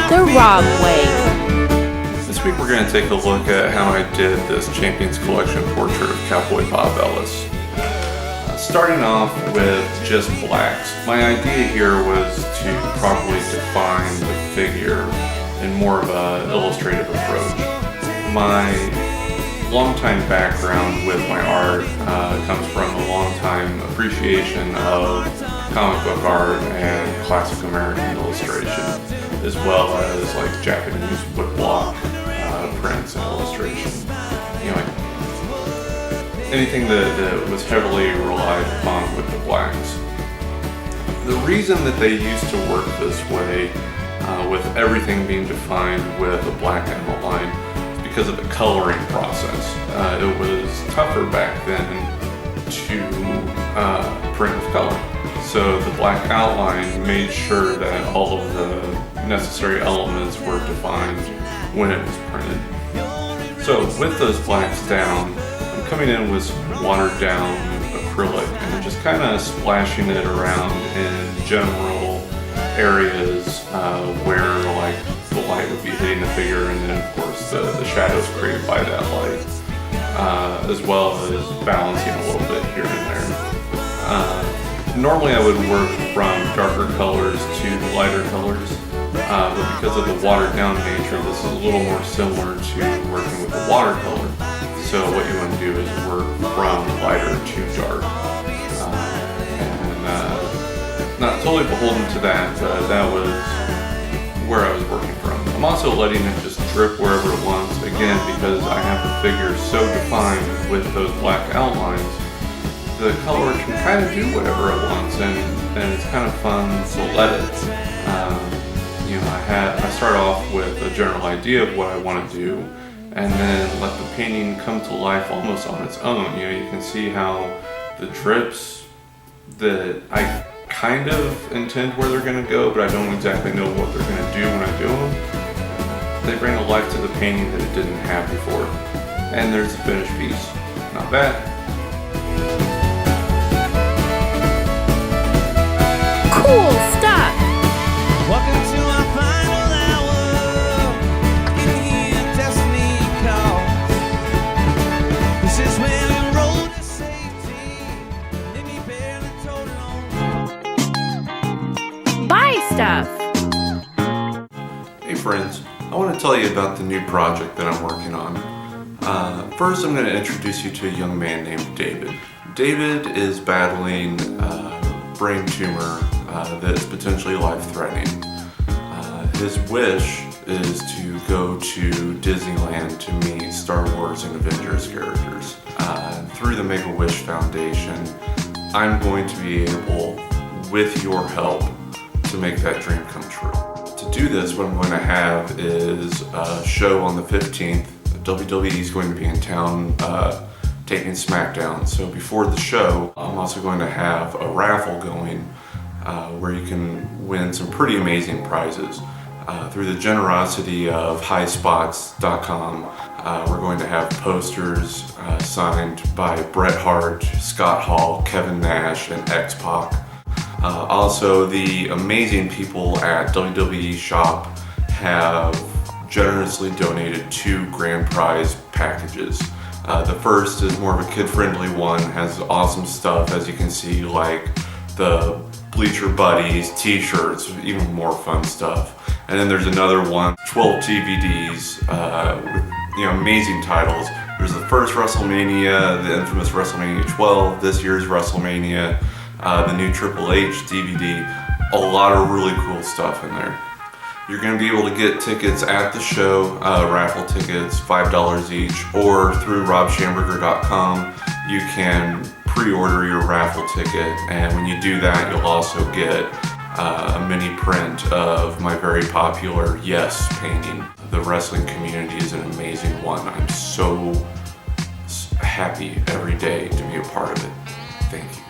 the Rob way. This week we're going to take a look at how I did this Champions Collection portrait of Cowboy Bob Ellis. Starting off with just blacks. My idea here was to properly define the figure in more of an illustrative approach. My long-time background with my art comes from a long-time appreciation of comic book art and classic American illustration, as well as like Japanese woodblock prints and illustration. You know, anything that was heavily relied upon with the blacks. The reason that they used to work this way, with everything being defined with a black outline, is because of the coloring process. It was tougher back then to print with color. So the black outline made sure that all of the necessary elements were defined when it was printed. So with those blacks down, I'm coming in with some watered down acrylic and just kind of splashing it around in general areas where like the light would be hitting the figure, and then of course the shadows created by that light, as well as balancing a little bit here and there. Normally I would work from darker colors to lighter colors, but because of the watered down nature, this is a little more similar to working with the watercolor. So what you want to do is work from lighter to dark. Not totally beholden to that, but that was where I was working from. I'm also letting it just drip wherever it wants, again because I have the figure so defined with those black outlines. The color can kind of do whatever it wants, and it's kind of fun to let it. I start off with a general idea of what I want to do, and then let the painting come to life almost on its own. You can see how the drips that I kind of intend where they're going to go, but I don't exactly know what they're going to do when I do them. They bring a life to the painting that it didn't have before. And there's the finished piece. Not bad. Cool stuff. Welcome to our final hour. In here, destiny calls. This is where we roll to safety. Let me bear the total on. Buy stuff. Hey friends, I want to tell you about the new project that I'm working on. First, I'm going to introduce you to a young man named David. David is battling a brain tumor that is potentially life-threatening. His wish is to go to Disneyland to meet Star Wars and Avengers characters. Through the Make-A-Wish Foundation, I'm going to be able, with your help, to make that dream come true. To do this, what I'm going to have is a show on the 15th. WWE is going to be in town taking SmackDown. So before the show, I'm also going to have a raffle going where you can win some pretty amazing prizes. Through the generosity of highspots.com, we're going to have posters signed by Bret Hart, Scott Hall, Kevin Nash, and X-Pac. Also, the amazing people at WWE Shop have generously donated 2 grand prize packages. The first is more of a kid-friendly one, has awesome stuff as you can see, like the Bleacher Buddies, t-shirts, even more fun stuff. And then there's another one, 12 DVDs with amazing titles. There's the first WrestleMania, the infamous WrestleMania 12, this year's WrestleMania, the new Triple H DVD, a lot of really cool stuff in there. You're going to be able to get tickets at the show, raffle tickets, $5 each, or through robschamberger.com. You can pre-order your raffle ticket, and when you do that, you'll also get a mini print of my very popular Yes painting. The wrestling community is an amazing one. I'm so happy every day to be a part of it. Thank you.